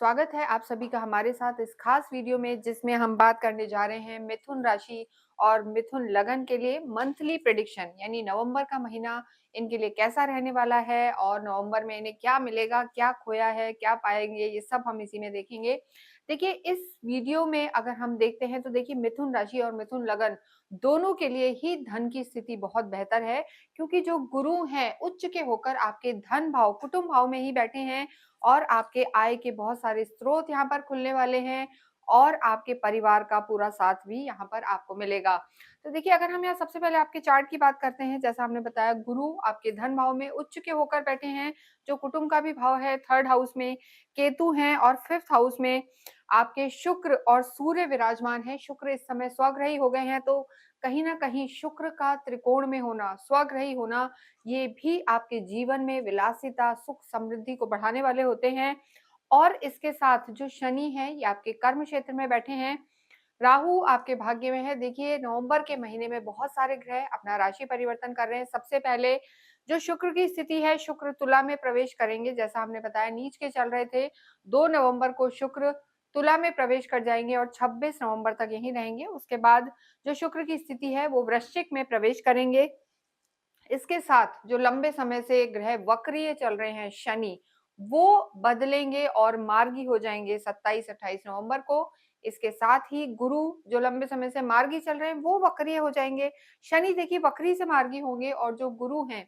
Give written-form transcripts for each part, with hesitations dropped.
स्वागत है आप सभी का हमारे साथ इस खास वीडियो में जिसमें हम बात करने जा रहे हैं मिथुन राशि और मिथुन लगन के लिए मंथली प्रेडिक्शन यानी नवंबर का महीना इनके लिए कैसा रहने वाला है और नवंबर में इन्हें क्या मिलेगा, क्या खोया है, क्या पाएंगे, ये सब हम इसी में देखेंगे। देखिए इस वीडियो में अगर हम देखते हैं तो देखिए मिथुन राशि और मिथुन लगन दोनों के लिए ही धन की स्थिति बहुत बेहतर है, क्योंकि जो गुरु हैं उच्च के होकर आपके धन भाव कुटुंब भाव में ही बैठे हैं और आपके आय के बहुत सारे स्रोत यहाँ पर खुलने वाले हैं और आपके परिवार का पूरा साथ भी यहाँ पर आपको मिलेगा। तो देखिए अगर हम यहाँ सबसे पहले आपके चार्ट की बात करते हैं, जैसा हमने बताया गुरु आपके धन भाव में उच्च के होकर बैठे हैं, जो कुटुंब का भी भाव है, थर्ड हाउस में केतु हैं और फिफ्थ हाउस में आपके शुक्र और सूर्य विराजमान है। शुक्र इस समय स्वग्रही हो गए हैं, तो कहीं ना कहीं शुक्र का त्रिकोण में होना, स्वग्रही होना, ये भी आपके जीवन में विलासिता, सुख, समृद्धि को बढ़ाने वाले होते हैं। और इसके साथ जो शनि है ये आपके कर्म क्षेत्र में बैठे हैं, राहु आपके भाग्य में है। देखिए नवंबर के महीने में बहुत सारे ग्रह अपना राशि परिवर्तन कर रहे हैं। सबसे पहले जो शुक्र की स्थिति है, शुक्र तुला में प्रवेश करेंगे, जैसा हमने बताया नीच के चल रहे थे। 2 नवंबर को शुक्र तुला में प्रवेश कर जाएंगे और 26 नवंबर तक यहीं रहेंगे। उसके बाद जो शुक्र की स्थिति है वो वृश्चिक में प्रवेश करेंगे। इसके साथ जो लंबे समय से ग्रह वक्रीय चल रहे हैं शनि, वो बदलेंगे और मार्गी हो जाएंगे 27-28 नवंबर को। इसके साथ ही गुरु जो लंबे समय से मार्गी चल रहे हैं वो वक्रीय हो जाएंगे। शनि देखिए वक्री से मार्गी होंगे और जो गुरु हैं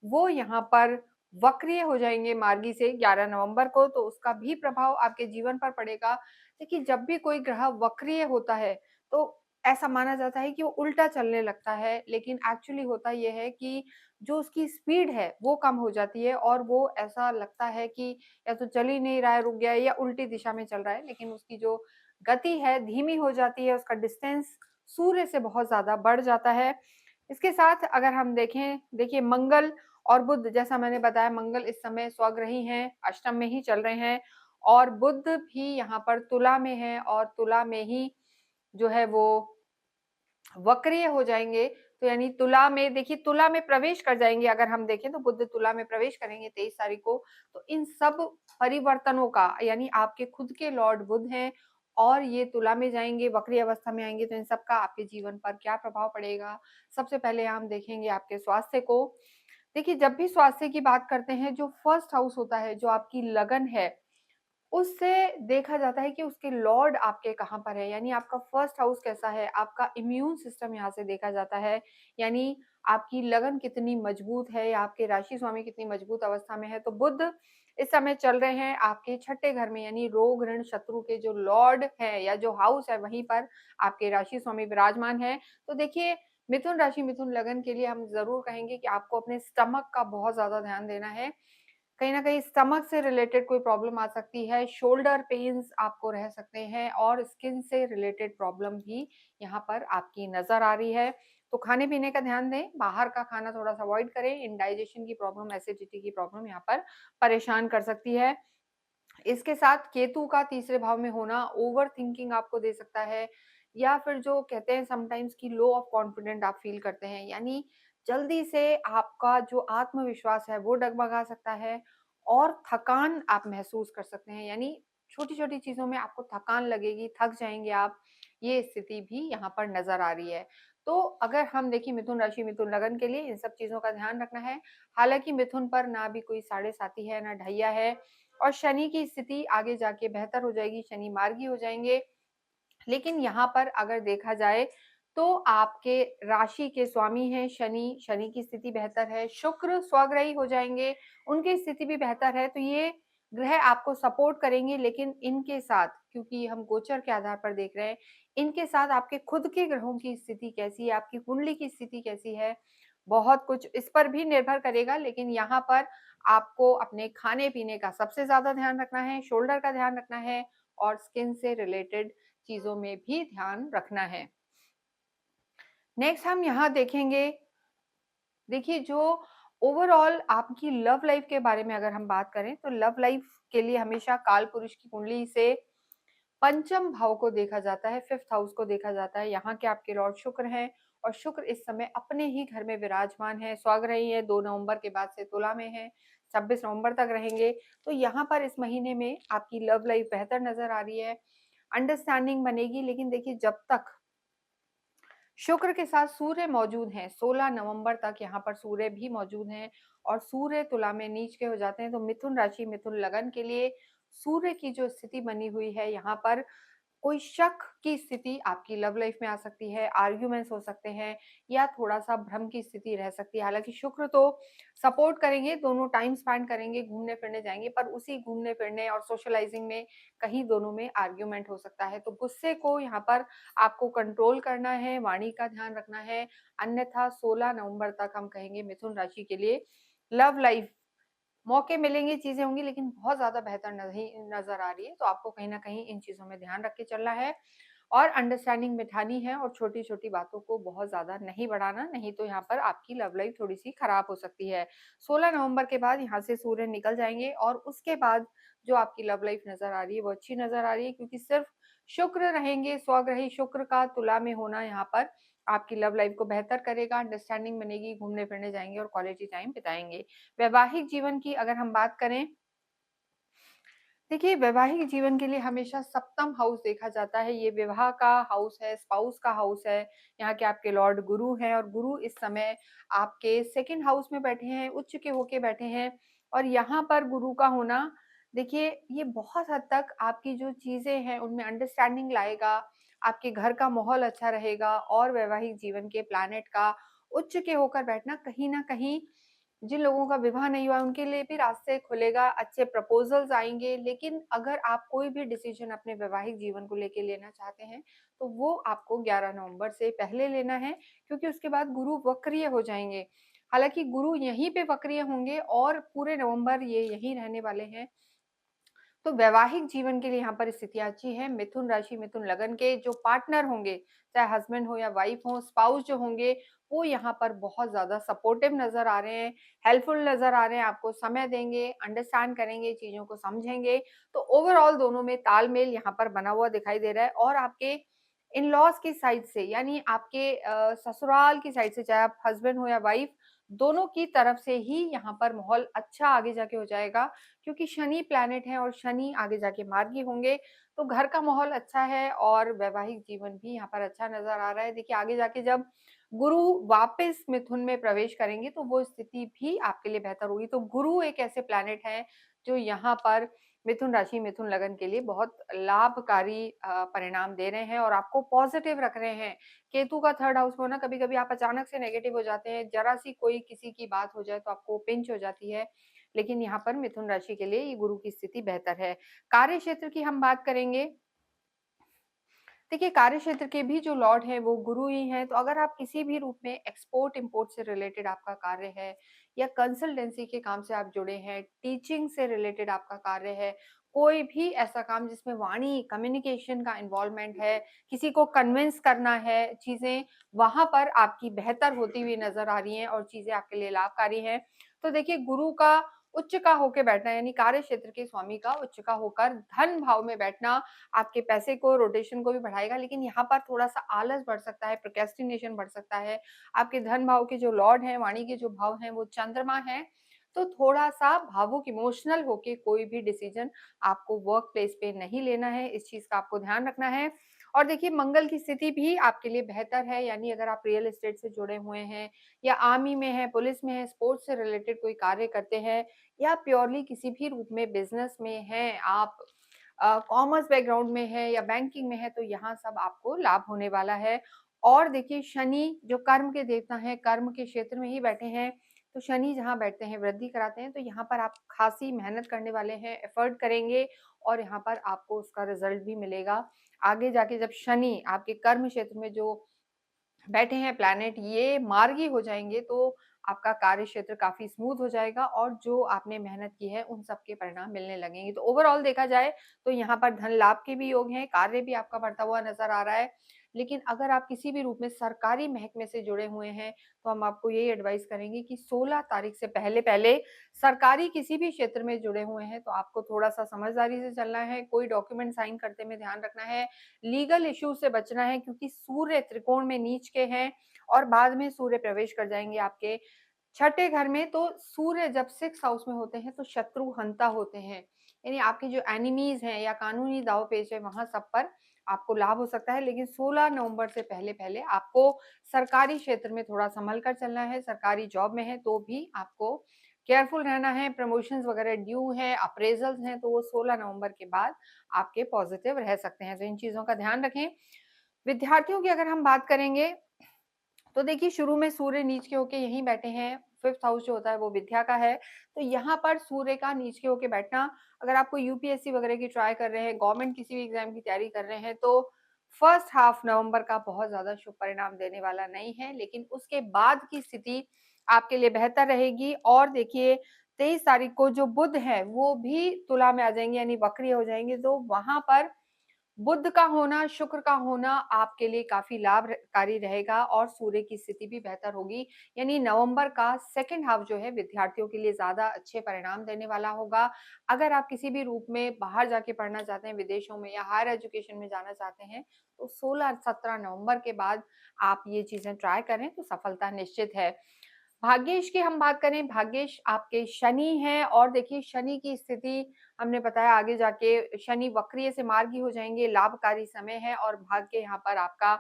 वो यहाँ पर वक्रीय हो जाएंगे मार्गी से 11 नवंबर को, तो उसका भी प्रभाव आपके जीवन पर पड़ेगा। देखिए जब भी कोई ग्रह वक्रीय होता है तो ऐसा माना जाता है कि वो उल्टा चलने लगता है, लेकिन एक्चुअली होता ये है कि जो उसकी स्पीड है वो कम हो जाती है और वो ऐसा लगता है कि या तो चल ही नहीं रहा है, रुक गया है, या उल्टी दिशा में चल रहा है, लेकिन उसकी जो गति है धीमी हो जाती है, उसका डिस्टेंस सूर्य से बहुत ज्यादा बढ़ जाता है। इसके साथ अगर हम देखें, देखिए मंगल और बुध, जैसा मैंने बताया मंगल इस समय स्वग्रही हैं, अष्टम में ही चल रहे हैं और बुध भी यहाँ पर तुला में है और तुला में ही जो है वो वक्रीय हो जाएंगे। तो यानी तुला में, देखिए तुला में प्रवेश कर जाएंगे, अगर हम देखें तो बुध तुला में प्रवेश करेंगे 23 तारीख को। तो इन सब परिवर्तनों का, यानी आपके खुद के लॉर्ड बुध हैं और ये तुला में जाएंगे, वक्री अवस्था में आएंगे, तो इन सब का आपके जीवन पर क्या प्रभाव पड़ेगा। सबसे पहले हम देखेंगे आपके स्वास्थ्य को। देखिए जब भी स्वास्थ्य की बात करते हैं, जो फर्स्ट हाउस होता है, जो आपकी लगन है, उससे देखा जाता है कि उसके लॉर्ड आपके कहाँ पर है, यानी आपका फर्स्ट हाउस कैसा है, आपका इम्यून सिस्टम यहाँ से देखा जाता है। यानी आपकी लगन कितनी मजबूत है या आपके राशि स्वामी कितनी मजबूत अवस्था में है। तो बुध इस समय चल रहे हैं आपके छठे घर में, यानी रोग ऋण शत्रु के जो लॉर्ड है या जो हाउस है वहीं पर आपके राशि स्वामी विराजमान है। तो देखिए मिथुन राशि मिथुन लगन के लिए हम जरूर कहेंगे कि आपको अपने स्टमक का बहुत ज्यादा ध्यान देना है। कहीं न कहीं स्टमक से रिलेटेड कोई प्रॉब्लम आ सकती है, शोल्डर पेन्स आपको रह सकते हैं और स्किन से रिलेटेड प्रॉब्लम भी यहाँ पर आपकी नज़र आ रही है। तो खाने-पीने का ध्यान दें, बाहर का खाना थोड़ा-सा अवॉइड करें, इंडाइजेशन की प्रॉब्लम, एसिडिटी की प्रॉब्लम यहाँ पर परेशान कर सकती है। इसके साथ केतु का तीसरे भाव में होना ओवर थिंकिंग आपको दे सकता है, या फिर जो कहते हैं समटाइम्स कि लो ऑफ कॉन्फिडेंट आप फील करते हैं, यानी जल्दी से आपका जो आत्मविश्वास है वो डगमगा सकता है और थकान आप महसूस कर सकते हैं, यानी छोटी छोटी चीजों में आपको थकान लगेगी, थक जाएंगे आप। ये स्थिति भी यहाँ पर नजर आ रही है। तो अगर हम देखिए मिथुन राशि मिथुन लगन के लिए इन सब चीजों का ध्यान रखना है। हालांकि मिथुन पर ना भी कोई साढ़े साथी है ना ढैया है और शनि की स्थिति आगे जाके बेहतर हो जाएगी, शनि मार्गी हो जाएंगे। लेकिन यहाँ पर अगर देखा जाए तो आपके राशि के स्वामी हैं शनि, शनि की स्थिति बेहतर है, शुक्र स्वग्रही हो जाएंगे, उनकी स्थिति भी बेहतर है। तो ये ग्रह आपको सपोर्ट करेंगे, लेकिन इनके साथ, क्योंकि हम गोचर के आधार पर देख रहे हैं, इनके साथ आपके खुद के ग्रहों की स्थिति कैसी है, आपकी कुंडली की स्थिति कैसी है, बहुत कुछ इस पर भी निर्भर करेगा। लेकिन यहाँ पर आपको अपने खाने पीने का सबसे ज्यादा ध्यान रखना है, शोल्डर का ध्यान रखना है और स्किन से रिलेटेड चीजों में भी ध्यान रखना है। नेक्स्ट हम यहाँ देखेंगे, देखिए जो ओवरऑल आपकी लव लाइफ के बारे में अगर हम बात करें तो लव लाइफ के लिए हमेशा काल पुरुष की कुंडली से पंचम भाव को देखा जाता है, फिफ्थ हाउस को देखा जाता है। यहाँ के आपके लॉर्ड शुक्र हैं और शुक्र इस समय अपने ही घर में विराजमान है, स्वग्रही है, 2 नवंबर के बाद से तुला में है, 26 नवंबर तक रहेंगे। तो यहाँ पर इस महीने में आपकी लव लाइफ बेहतर नज़र आ रही है, अंडरस्टैंडिंग बनेगी। लेकिन देखिए जब तक शुक्र के साथ सूर्य मौजूद हैं, 16 नवंबर तक यहाँ पर सूर्य भी मौजूद हैं और सूर्य तुला में नीच के हो जाते हैं, तो मिथुन राशि, मिथुन लगन के लिए सूर्य की जो स्थिति बनी हुई है यहाँ पर कोई शक की स्थिति आपकी लव लाइफ में आ सकती है, आर्ग्यूमेंट्स हो सकते हैं या थोड़ा-सा भ्रम की स्थिति रह सकती है। हालाँकि शुक्र तो सपोर्ट करेंगे, दोनों टाइम स्पेंड करेंगे, घूमने-फिरने जाएँगे, पर उसी घूमने-फिरने और सोशलाइज़िंग में कहीं दोनों में आर्ग्यूमेंट हो सकता है। तो गुस्से को यहाँ पर आपको कंट्रोल करना है, वाणी का ध्यान रखना है, अन्यथा 16 नवंबर तक हम कहेंगे मिथुन राशि के लिए लव लाइफ मौके मिलेंगे, चीज़ें होंगी, लेकिन बहुत ज़्यादा बेहतर नहीं नज़र आ रही है, तो आपको कहीं न कहीं इन चीज़ों में ध्यान रख के चलना है और अंडरस्टैंडिंग बिठानी है और छोटी-छोटी बातों को बहुत ज़्यादा नहीं बढ़ाना, नहीं तो यहाँ पर आपकी लव लाइफ थोड़ी-सी खराब हो सकती है। 16 नवंबर के बाद यहाँ से सूर्य निकल जाएँगे और उसके बाद जो आपकी लव लाइफ नज़र आ रही है, वो अच्छी नज़र आ रही है, क्योंकि सिर्फ़ शुक्र रहेंगे, स्वग्रही शुक्र का तुला में होना यहाँ पर आपकी लव लाइफ को बेहतर करेगा, अंडरस्टैंडिंग बनेगी, घूमने-फिरने जाएँगे और क्वालिटी टाइम बिताएँगे। वैवाहिक जीवन की अगर हम बात करें, देखिए वैवाहिक जीवन के लिए हमेशा सप्तम हाउस देखा जाता है, ये विवाह का हाउस है, स्पाउस का हाउस है, यहाँ के आपके लॉर्ड गुरु हैं और गुरु इस समय आपके सेकंड हाउस में बैठे हैं, उच्च के होके बैठे हैं और यहाँ पर गुरु का होना, देखिए ये बहुत हद तक आपकी जो चीज़ें हैं उनमें अंडरस्टैंडिंग लाएगा, आपके घर का माहौल अच्छा रहेगा और वैवाहिक जीवन के प्लैनेट का उच्च के होकर बैठना कहीं न कहीं जिन लोगों का विवाह नहीं हुआ है, उनके लिए भी रास्ते खुलेगा, अच्छे प्रपोज़ल्स आएँगे। लेकिन अगर आप कोई भी डिसीज़न अपने वैवाहिक जीवन को लेके लेना चाहते हैं, तो वो आपको 11 नवंबर से पहले लेना है, क्योंकि उसके बाद गुरु वक्रीय हो जाएँगे। हालाँकि गुरु यहीं पे वक्रीय होंगे और पूरे नवंबर ये यहीं रहने वाले हैं। तो वैवाहिक जीवन के लिए यहाँ पर स्थितियाँ अच्छी हैं। मिथुन राशि, मिथुन लगन के जो पार्टनर होंगे, चाहे हस्बैंड हो या वाइफ हो, स्पाउस जो होंगे, वो यहाँ पर बहुत ज़्यादा सपोर्टिव नज़र आ रहे हैं, हेल्पफुल नज़र आ रहे हैं, आपको समय देंगे, अंडरस्टैंड करेंगे, चीज़ों को समझेंगे। तो ओवरऑल दोनों में तालमेल यहाँ पर बना हुआ दिखाई दे रहा है और आपके इन-लॉज़ की साइड से, यानी आपके ससुराल की साइड से, चाहे आप हस्बैंड हो या वाइफ, दोनों की तरफ से ही यहाँ पर माहौल अच्छा आगे जाके हो जाएगा। क्योंकि शनि प्लैनेट है और शनि आगे जाके मार्गी होंगे, तो घर का माहौल अच्छा है और वैवाहिक जीवन भी यहाँ पर अच्छा नज़र आ रहा है। देखिए आगे जाके जब गुरु वापस मिथुन में प्रवेश करेंगे, तो वो स्थिति भी आपके लिए बेहतर होगी। तो गुरु एक ऐसे प्लैनेट है, जो यहाँ पर मिथुन राशि, मिथुन लगन के लिए बहुत लाभकारी परिणाम दे रहे हैं और आपको पॉज़िटिव रख रहे हैं। केतु का 3rd हाउस में होना, कभी-कभी आप अचानक से नेगेटिव हो जाते हैं, ज़रा-सी कोई किसी की बात हो जाए तो आपको पिंच हो जाती है। लेकिन यहाँ पर मिथुन राशि के लिए ये गुरु की स्थिति बेहतर है। कार्य क्षेत्र की हम बात करेंगे, देखिए कार्य क्षेत्र के भी जो लॉर्ड हैं वो गुरु ही हैं, तो अगर आप किसी भी रूप में एक्सपोर्ट इम्पोर्ट से रिलेटेड आपका कार्य है या कंसल्टेंसी के काम से आप जुड़े हैं, टीचिंग से रिलेटेड आपका कार्य है, कोई भी ऐसा काम जिसमें वाणी कम्युनिकेशन का इन्वॉल्वमेंट है, किसी को कन्विंस करना है, चीज़ें वहाँ पर आपकी बेहतर होती हुई नज़र आ रही हैं और चीज़ें आपके लिए लाभकारी हैं। तो देखिए गुरु का उच्च का होके बैठना, यानी कार्य क्षेत्र के स्वामी का उच्च का होकर धन भाव में बैठना आपके पैसे को, रोटेशन को भी बढ़ाएगा, लेकिन यहाँ पर थोड़ा-सा आलस बढ़ सकता है, प्रोक्रेस्टिनेशन बढ़ सकता है। आपके धन भाव के जो लॉर्ड हैं, वाणी के जो भाव हैं, वो चंद्रमा हैं, तो थोड़ा-सा भावुक इमोशनल होके कोई भी डिसीज़न आपको वर्क प्लेस पे नहीं लेना है, इस चीज़ का आपको ध्यान रखना है। और देखिए मंगल की स्थिति भी आपके लिए बेहतर है, यानी अगर आप रियल एस्टेट से जुड़े हुए हैं या आर्मी में हैं, पुलिस में हैं, स्पोर्ट्स से रिलेटेड कोई कार्य करते हैं या प्योरली किसी भी रूप में बिज़नेस में हैं आप, कॉमर्स बैकग्राउंड में है या बैंकिंग में है, तो यहाँ सब आपको लाभ होने वाला है। और देखिए शनि जो कर्म के देवता हैं, कर्म के क्षेत्र में ही बैठे हैं, तो शनि जहाँ बैठते हैं वृद्धि कराते हैं, तो यहाँ पर आप खासी मेहनत करने वाले हैं, एफर्ट करेंगे और यहाँ पर आपको उसका रिजल्ट भी मिलेगा। आगे जाके जब शनि आपके कर्म क्षेत्र में जो बैठे हैं प्लैनेट, ये मार्गी हो जाएँगे, तो आपका कार्य क्षेत्र काफ़ी स्मूथ हो जाएगा और जो आपने मेहनत की है उन सब के परिणाम मिलने लगेंगे। तो ओवरऑल देखा जाए तो यहाँ पर धन लाभ के भी योग हैं, कार्य भी आपका बढ़ता हुआ नज़र आ रहा है। लेकिन अगर आप किसी भी रूप में सरकारी महकमे से जुड़े हुए हैं, तो हम आपको यही एडवाइस करेंगे कि 16 तारीख से पहले-पहले सरकारी किसी भी क्षेत्र में जुड़े हुए हैं, तो आपको थोड़ा-सा समझदारी से चलना है, कोई डॉक्यूमेंट साइन करते में ध्यान रखना है, लीगल इश्यूज से बचना है, क्योंकि सूर्य त्रिकोण में नीच के हैं और बाद में सूर्य प्रवेश कर जाएँगे आपके छठे घर में तो सूर्य जब 6 हाउस में होते हैं तो शत्रु हंता होते हैं, यानी आपके जो एनिमीज हैं या कानूनी दाव पेच है वहां सब पर आपको लाभ हो सकता है। लेकिन 16 नवंबर से पहले पहले आपको सरकारी क्षेत्र में थोड़ा संभल कर चलना है। सरकारी जॉब में है तो भी आपको केयरफुल रहना है। प्रमोशंस वगैरह ड्यू है, अप्रेजल्स हैं, तो वो 16 नवंबर के बाद आपके पॉजिटिव रह सकते हैं, तो इन चीजों का ध्यान रखें। विद्यार्थियों की अगर हम बात करेंगे तो देखिए शुरू में सूर्य नीच के होके यहीं बैठे हैं। 5th हाउस जो होता है वो विद्या का है, तो यहाँ पर सूर्य का नीच के होके बैठना, अगर आपको यूपीएससी वगैरह की ट्राई कर रहे हैं, गवर्नमेंट किसी भी एग्जाम की तैयारी कर रहे हैं, तो फर्स्ट हाफ नवंबर का बहुत ज्यादा शुभ परिणाम देने वाला नहीं है। लेकिन उसके बाद की स्थिति आपके लिए बेहतर रहेगी। और देखिए 23 तारीख को जो बुध है वो भी तुला में आ जाएंगे, यानी वक्री हो जाएंगे, तो वहां पर बुध का होना, शुक्र का होना आपके लिए काफी लाभकारी रहेगा और सूर्य की स्थिति भी बेहतर होगी। यानी नवंबर का सेकंड हाफ जो है विद्यार्थियों के लिए ज्यादा अच्छे परिणाम देने वाला होगा। अगर आप किसी भी रूप में बाहर जाके पढ़ना चाहते हैं, विदेशों में या हायर एजुकेशन में जाना चाहते हैं, तो 16-17 नवंबर के बाद आप ये चीजें ट्राई करें तो सफलता निश्चित है। भाग्येश की हम बात करें, भाग्येश आपके शनि हैं और देखिए शनि की स्थिति हमने बताया आगे जाके शनि वक्रीय से मार्गी हो जाएंगे, लाभकारी समय है और भाग्य यहाँ पर आपका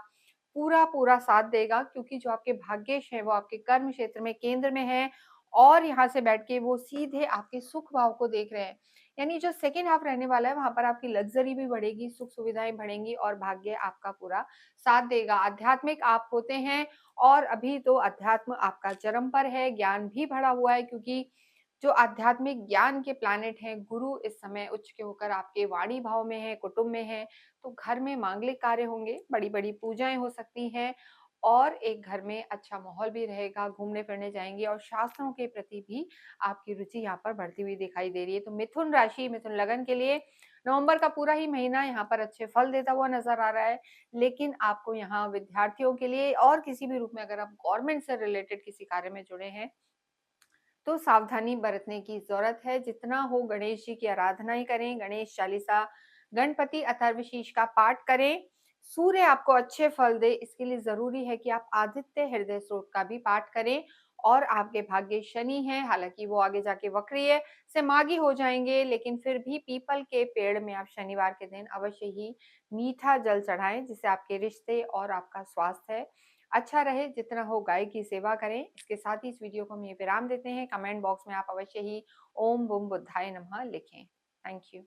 पूरा पूरा साथ देगा, क्योंकि जो आपके भाग्येश है वो आपके कर्म क्षेत्र में केंद्र में है और यहाँ से बैठ के वो सीधे आपके सुख भाव को देख रहे हैं। यानी जो सेकेंड हाफ रहने वाला है वहां पर आपकी लग्जरी भी बढ़ेगी, सुख सुविधाएं बढ़ेंगी और भाग्य आपका पूरा साथ देगा। आध्यात्मिक आप होते हैं और अभी तो अध्यात्म आपका चरम पर है, ज्ञान भी बढ़ा हुआ है, क्योंकि जो आध्यात्मिक ज्ञान के प्लैनेट हैं गुरु इस समय उच्च के होकर आपके वाणी भाव में है, कुटुंब में है, तो घर में मांगलिक कार्य होंगे, बड़ी बड़ी पूजाएं हो सकती हैं और एक घर में अच्छा माहौल भी रहेगा, घूमने फिरने जाएंगे और शास्त्रों के प्रति भी आपकी रुचि यहाँ पर बढ़ती हुई दिखाई दे रही है। तो मिथुन राशि, मिथुन लगन के लिए नवंबर का पूरा ही महीना यहाँ पर अच्छे फल देता हुआ नजर आ रहा है। लेकिन आपको यहाँ विद्यार्थियों के लिए और किसी भी रूप में अगर आप गवर्नमेंट से रिलेटेड किसी कार्य में जुड़े हैं तो सावधानी बरतने की जरूरत है। जितना हो गणेश जी की आराधना ही करें, गणेश चालीसा, गणपति अथर्वशीष का पाठ करें। सूर्य आपको अच्छे फल दे इसके लिए जरूरी है कि आप आदित्य हृदय स्त्रोत का भी पाठ करें। और आपके भाग्य शनि है, हालांकि वो आगे जाके वक्रीय से मागी हो जाएंगे, लेकिन फिर भी पीपल के पेड़ में आप शनिवार के दिन अवश्य ही मीठा जल चढ़ाएं, जिससे आपके रिश्ते और आपका स्वास्थ्य अच्छा रहे। जितना हो गाय की सेवा करें। इसके साथ ही इस वीडियो को हम ये विराम देते हैं। कमेंट बॉक्स में आप अवश्य ही ओम बूम बुद्धाय नमः लिखें। Thank you.